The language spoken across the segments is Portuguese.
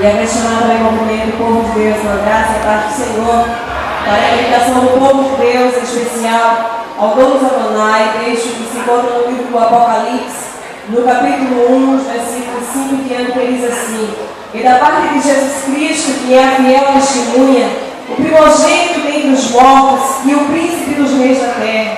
E a questionar também o movimento do povo de Deus, na graça e a paz do Senhor, para a meditação do povo de Deus, em especial ao Domus Adonai, texto que se encontra no livro do Apocalipse, no capítulo 1, versículo 5 em diante, que diz assim: e da parte de Jesus Cristo, que é a fiel testemunha, o primogênito dentre os mortos e o príncipe dos reis da terra,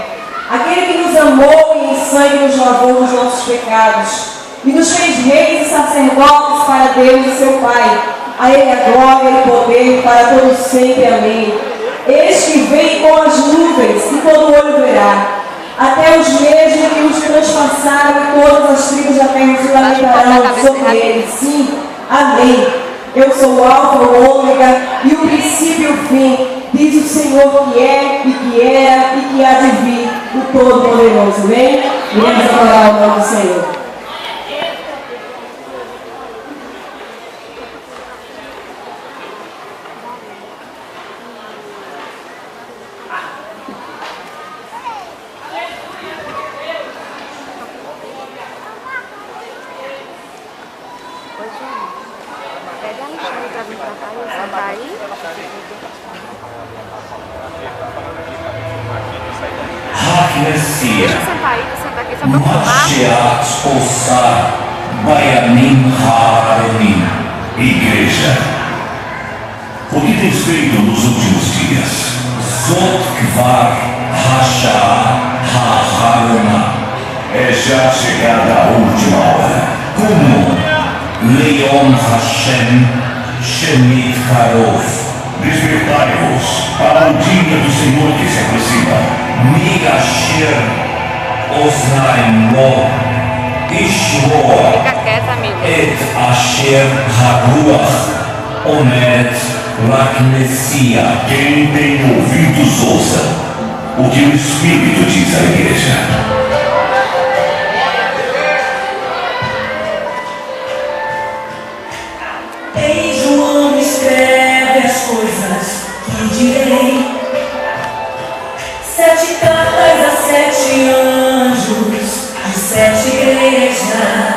aquele que nos amou e em sangue nos lavou dos nossos pecados, e nos fez reis e sacerdotes para Deus e seu Pai. A Ele a glória e o poder para todos sempre. Amém. Este vem com as nuvens e todo olho verá, até os mesmos que os transpassaram, e todas as tribos da terra se lamentarão sobre ele. Sim, amém. Eu sou o Alfa, o Ômega e o princípio e o fim, diz o Senhor, que é e que era e que há de vir, o Todo-Poderoso. Vem, vamos adorar o nome do Senhor. Mashiach Osar Bayamim Ha'aronim. Igreja, o que tens feito nos últimos dias? Zot Kvar Hasha Ha'arona. É já chegada a última hora. Como Leon Hashem Shemit Karov. Despertai-vos para o dia do Senhor que se aproxima. Migasher Osnaim Lo Ishvor Et Asher Haruach Omet Laknesia. Quem tem ouvidos ouça o que o Espírito diz à igreja. Ei, João, escreve as coisas que direi. 7 cartas a 7 anjos de 7 igrejas.